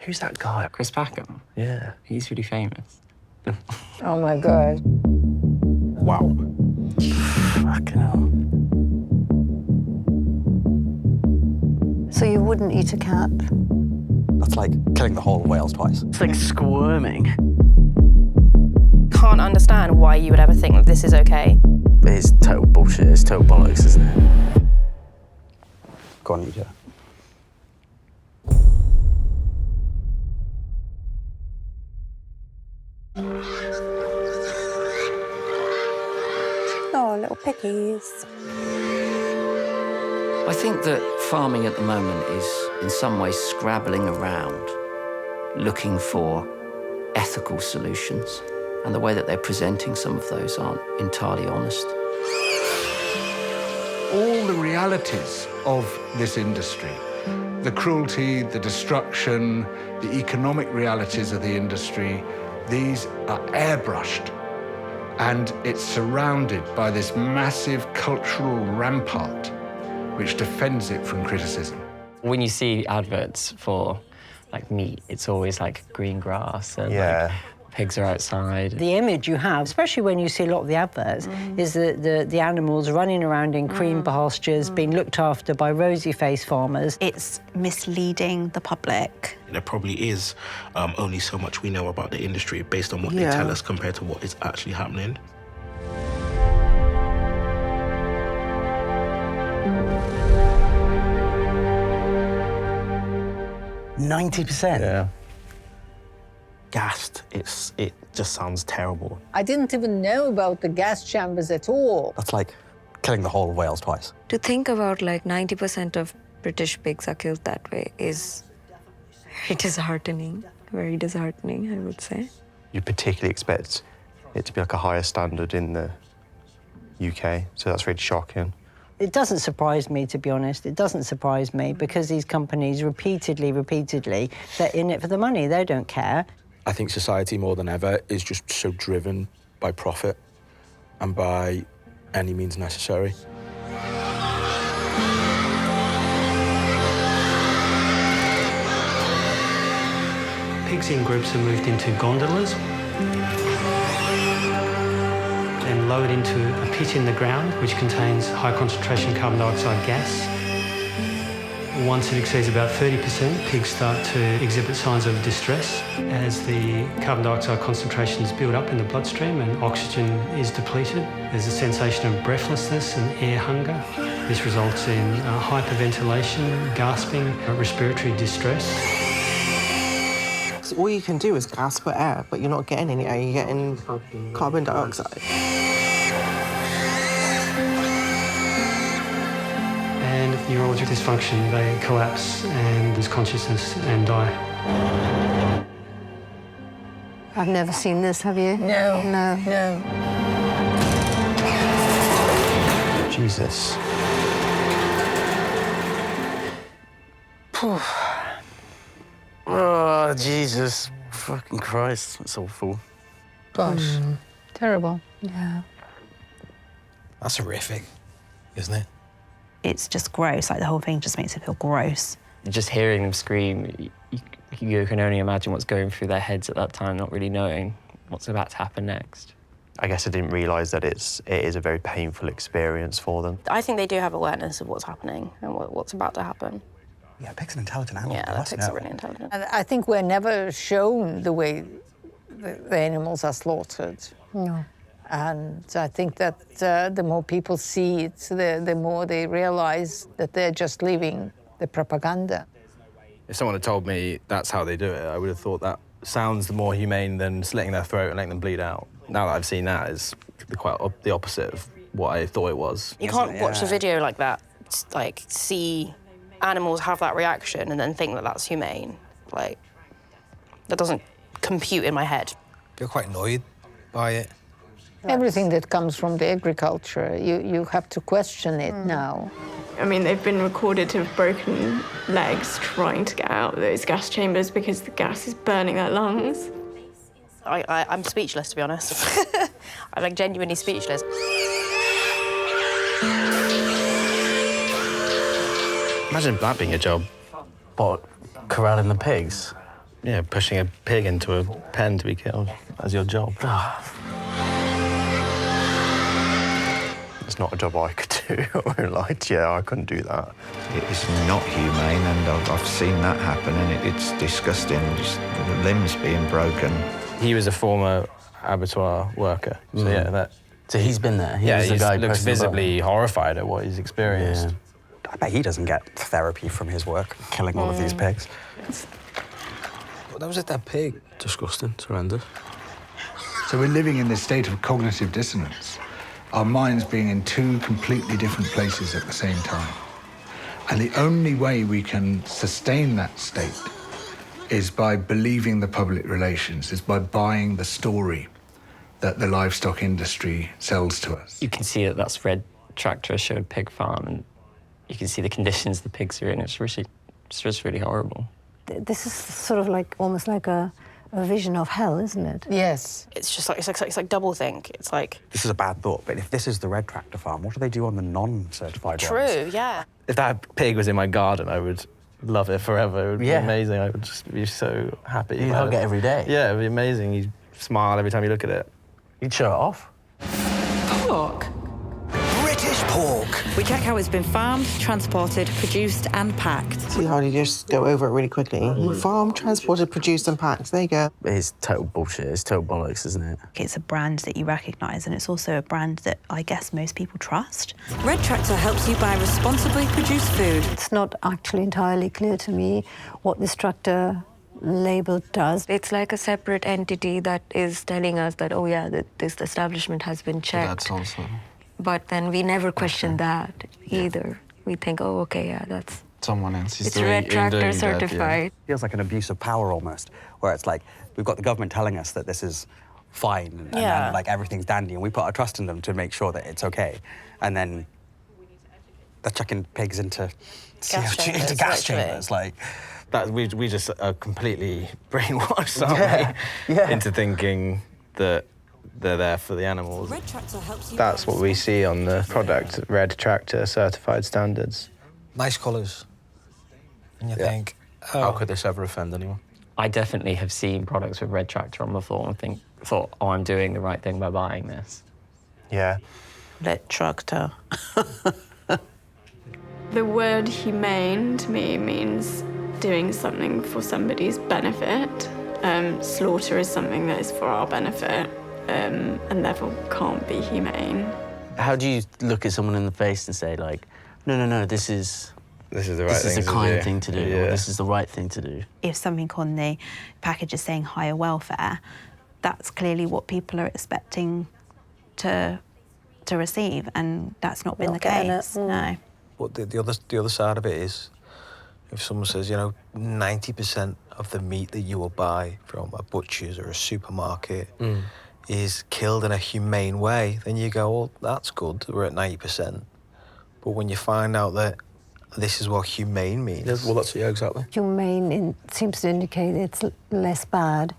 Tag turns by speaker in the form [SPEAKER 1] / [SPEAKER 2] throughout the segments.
[SPEAKER 1] Who's that guy?
[SPEAKER 2] Chris Packham?
[SPEAKER 1] Yeah.
[SPEAKER 2] He's really famous.
[SPEAKER 3] Oh, my God.
[SPEAKER 1] Wow. Fucking hell.
[SPEAKER 3] So you wouldn't eat a cat?
[SPEAKER 4] That's like killing the whole whales twice.
[SPEAKER 1] It's like squirming.
[SPEAKER 5] Can't understand why you would ever think that this is okay.
[SPEAKER 1] It's total bullshit. It's total bollocks, isn't it?
[SPEAKER 4] Go on, you do it.
[SPEAKER 3] Oh, little piggies.
[SPEAKER 2] I think that farming at the moment is, in some ways, scrabbling around, looking for ethical solutions. And the way that they're presenting some of those aren't entirely honest.
[SPEAKER 6] All the realities of this industry, the cruelty, the destruction, the economic realities of the industry, these are airbrushed. And it's surrounded by this massive cultural rampart which defends it from criticism.
[SPEAKER 7] When you see adverts for like meat, it's always like green grass and like, pigs are outside.
[SPEAKER 3] The image you have, especially when you see a lot of the adverts, is the animals running around in cream pastures, being looked after by rosy-faced farmers.
[SPEAKER 8] It's misleading the public.
[SPEAKER 9] There probably is only so much we know about the industry based on what they tell us compared to what is actually happening.
[SPEAKER 1] %90%?
[SPEAKER 4] Yeah.
[SPEAKER 1] Gassed. It just sounds terrible.
[SPEAKER 3] I didn't even know about the gas chambers at all.
[SPEAKER 4] That's like killing the whole whales twice.
[SPEAKER 8] To think about like 90% of British pigs are killed that way is very disheartening, I would say.
[SPEAKER 10] You particularly expect it to be like a higher standard in the UK, so that's really shocking.
[SPEAKER 3] It doesn't surprise me, to be honest. It doesn't surprise me because these companies repeatedly, they're in it for the money. They don't care.
[SPEAKER 11] I think society more than ever is just so driven by profit and by any means necessary.
[SPEAKER 12] Pigs in groups are moved into gondolas and lowered into a pit in the ground which contains high concentration carbon dioxide gas. Once it exceeds about 30%, pigs start to exhibit signs of distress as the carbon dioxide concentrations build up in the bloodstream and oxygen is depleted. There's a sensation of breathlessness and air hunger. This results in hyperventilation, gasping, respiratory distress.
[SPEAKER 13] So all you can do is gasp for air, but you're not getting any air, you're getting carbon dioxide.
[SPEAKER 12] And neurologic dysfunction, they collapse and lose consciousness and die.
[SPEAKER 3] I've never seen this, have you?
[SPEAKER 13] No.
[SPEAKER 3] No.
[SPEAKER 10] Jesus.
[SPEAKER 1] Oh, Jesus. Fucking Christ. That's awful.
[SPEAKER 3] Gosh. Terrible. Yeah.
[SPEAKER 4] That's horrific, isn't it?
[SPEAKER 8] It's just gross, like the whole thing just makes it feel gross.
[SPEAKER 7] Just hearing them scream, you can only imagine what's going through their heads at that time, not really knowing what's about to happen next.
[SPEAKER 10] I guess I didn't realise that it is a very painful experience for them.
[SPEAKER 5] I think they do have awareness of what's happening and what's about to happen.
[SPEAKER 4] Yeah, pigs are intelligent animals.
[SPEAKER 5] Yeah, pigs are really intelligent.
[SPEAKER 3] And I think we're never shown the way the animals are slaughtered. No. And I think that the more people see it, the more they realize that they're just living the propaganda.
[SPEAKER 11] If someone had told me that's how they do it, I would have thought that sounds more humane than slitting their throat and letting them bleed out. Now that I've seen that, it's quite the opposite of what I thought it was.
[SPEAKER 5] You can't watch a video like that, like, see animals have that reaction and then think that that's humane. Like, that doesn't compute in my head.
[SPEAKER 4] You're quite annoyed by it.
[SPEAKER 3] Everything that comes from the agriculture, you have to question it now.
[SPEAKER 14] I mean, they've been recorded to have broken legs trying to get out of those gas chambers because the gas is burning their lungs.
[SPEAKER 5] I'm speechless, to be honest. I'm like genuinely speechless.
[SPEAKER 11] Imagine that being a job.
[SPEAKER 1] What, corralling the pigs?
[SPEAKER 11] Yeah, pushing a pig into a pen to be killed as your job.
[SPEAKER 10] It's not a job I could do. I won't lie to you, I couldn't do that.
[SPEAKER 15] It is not humane, and I've seen that happen, and it's disgusting, just the limbs being broken.
[SPEAKER 11] He was a former abattoir worker, so yeah, that...
[SPEAKER 1] So he's been there?
[SPEAKER 11] He
[SPEAKER 1] was the guy
[SPEAKER 11] looks
[SPEAKER 1] pressing the
[SPEAKER 11] visibly horrified at what he's experienced.
[SPEAKER 4] I bet he doesn't get therapy from his work, killing all of these pigs.
[SPEAKER 11] That was a dead pig.
[SPEAKER 1] Disgusting, it's horrendous.
[SPEAKER 6] So we're living in this state of cognitive dissonance, our minds being in two completely different places at the same time. And the only way we can sustain that state is by believing the public relations, is by buying the story that the livestock industry sells to us.
[SPEAKER 7] You can see that that's Red Tractor showed pig farm, and you can see the conditions the pigs are in. It's just really horrible.
[SPEAKER 16] This is sort of like almost like a vision of hell, isn't it?
[SPEAKER 3] Yes.
[SPEAKER 5] It's just like it's like double think. It's like
[SPEAKER 4] This is a bad thought, but if this is the Red Tractor farm, what do they do on the non-certified ones?
[SPEAKER 5] true, yeah.
[SPEAKER 11] If that pig was in my garden, I would love it forever. It would be amazing. I would just be so happy.
[SPEAKER 1] You'd hug it every day.
[SPEAKER 11] Yeah, it would be amazing. You'd smile every time you look at it.
[SPEAKER 1] You'd show it off.
[SPEAKER 17] Pork.
[SPEAKER 18] British pork.
[SPEAKER 17] We check how it's been farmed, transported, produced and packed.
[SPEAKER 13] See how you just go over it really quickly. Farmed, transported, produced and packed. There you go.
[SPEAKER 1] It's total bullshit. It's total bollocks, isn't it?
[SPEAKER 19] It's a brand that you recognise, and it's also a brand that I guess most people trust.
[SPEAKER 17] Red Tractor helps you buy responsibly produced food.
[SPEAKER 16] It's not actually entirely clear to me what this tractor label does.
[SPEAKER 8] It's like a separate entity that is telling us that, oh yeah, that this establishment has been checked.
[SPEAKER 1] That's also...
[SPEAKER 8] But then we never question that either. We think, oh, okay, yeah, that's...
[SPEAKER 1] Someone else is
[SPEAKER 8] it's Red Tractor certified.
[SPEAKER 4] Feels like an abuse of power almost, where it's like, we've got the government telling us that this is fine and like everything's dandy, and we put our trust in them to make sure that it's okay. And then they're chucking pigs into gas chambers. Like,
[SPEAKER 11] that we just are completely brainwashed, aren't we? Into thinking that they're there for the animals. That's what we see on the product, Red Tractor certified standards.
[SPEAKER 4] Nice colours. And you think,
[SPEAKER 11] how could this ever offend anyone?
[SPEAKER 7] I definitely have seen products with Red Tractor on before and thought, oh, I'm doing the right thing by buying this.
[SPEAKER 10] Yeah.
[SPEAKER 19] Red Tractor.
[SPEAKER 14] The word humane to me means doing something for somebody's benefit. Slaughter is something that is for our benefit, and therefore can't be humane.
[SPEAKER 1] How do you look at someone in the face and say, like, no, this is
[SPEAKER 11] the right thing to do.
[SPEAKER 1] This is a kind thing to do, or this is the right thing to do?
[SPEAKER 19] If something on the package is saying higher welfare, that's clearly what people are expecting to receive, and that's not been the case. No.
[SPEAKER 4] But the other side of it is, if someone says, 90% of the meat that you will buy from a butcher's or a supermarket is killed in a humane way, then you go, well, that's good, we're at 90%. But when you find out that this is what humane means...
[SPEAKER 11] Yes, well, that's, yeah, exactly.
[SPEAKER 16] Humane seems to indicate it's less bad.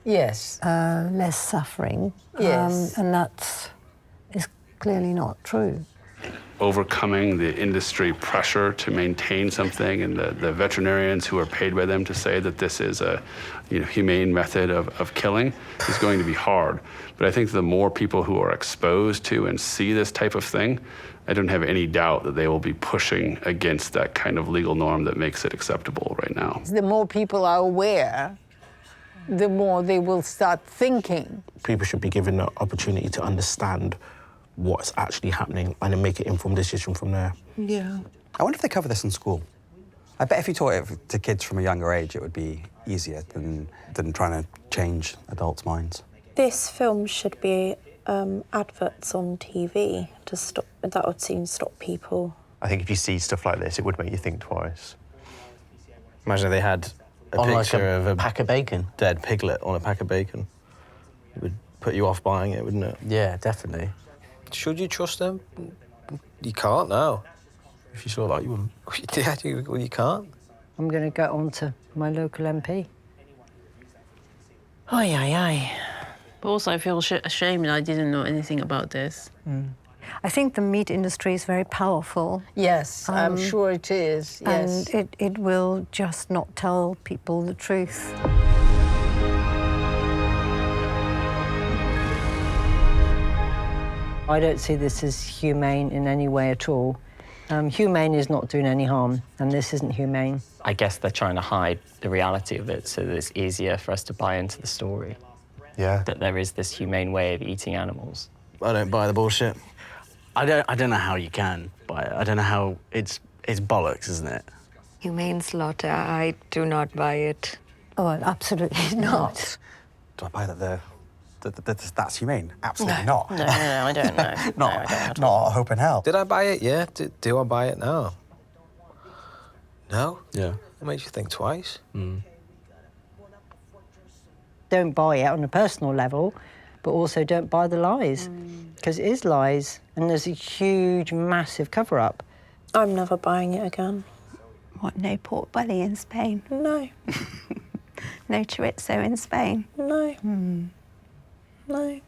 [SPEAKER 3] Yes.
[SPEAKER 16] Less suffering.
[SPEAKER 3] Yes.
[SPEAKER 16] And that is clearly not true.
[SPEAKER 20] Overcoming the industry pressure to maintain something, and the veterinarians who are paid by them to say that this is a humane method of killing is going to be hard. But I think the more people who are exposed to and see this type of thing, I don't have any doubt that they will be pushing against that kind of legal norm that makes it acceptable right now.
[SPEAKER 3] The more people are aware, the more they will start thinking.
[SPEAKER 9] People should be given the opportunity to understand what's actually happening and then make an informed decision from there.
[SPEAKER 13] Yeah.
[SPEAKER 4] I wonder if they cover this in school. I bet if you taught it to kids from a younger age, it would be easier than trying to change adults' minds.
[SPEAKER 21] This film should be adverts on TV to stop. That would seem to stop people.
[SPEAKER 10] I think if you see stuff like this, it would make you think twice.
[SPEAKER 11] Imagine if they had a picture of a
[SPEAKER 1] pack of bacon,
[SPEAKER 11] dead piglet on a pack of bacon. It would put you off buying it, wouldn't it?
[SPEAKER 1] Yeah, definitely.
[SPEAKER 4] Should you trust them? You can't now.
[SPEAKER 11] If you saw that, you wouldn't.
[SPEAKER 4] Yeah, you can't.
[SPEAKER 16] I'm going to get on to my local MP.
[SPEAKER 22] Aye. But also I feel ashamed I didn't know anything about this.
[SPEAKER 16] I think the meat industry is very powerful.
[SPEAKER 3] Yes, I'm sure it is, yes.
[SPEAKER 16] And it will just not tell people the truth.
[SPEAKER 2] I don't see this as humane in any way at all. Humane is not doing any harm, and this isn't humane.
[SPEAKER 7] I guess they're trying to hide the reality of it so that it's easier for us to buy into the story.
[SPEAKER 10] Yeah.
[SPEAKER 7] That there is this humane way of eating animals.
[SPEAKER 11] I don't buy the bullshit.
[SPEAKER 1] I don't know how you can buy it. I don't know how it's bollocks, isn't it?
[SPEAKER 8] Humane slaughter, I do not buy it.
[SPEAKER 16] Oh, absolutely not.
[SPEAKER 22] Do I buy that that's humane? Absolutely not.
[SPEAKER 5] No, I don't know.
[SPEAKER 22] Not a hope in hell.
[SPEAKER 4] Did I buy it? Yeah. Do I buy it? No. No?
[SPEAKER 1] Yeah.
[SPEAKER 4] It makes you think twice.
[SPEAKER 2] Don't buy it on a personal level, but also don't buy the lies, because it is lies, and there's a huge, massive cover-up.
[SPEAKER 21] I'm never buying it again.
[SPEAKER 19] What, no pork belly in Spain?
[SPEAKER 21] No.
[SPEAKER 19] No chorizo in Spain?
[SPEAKER 21] No. No.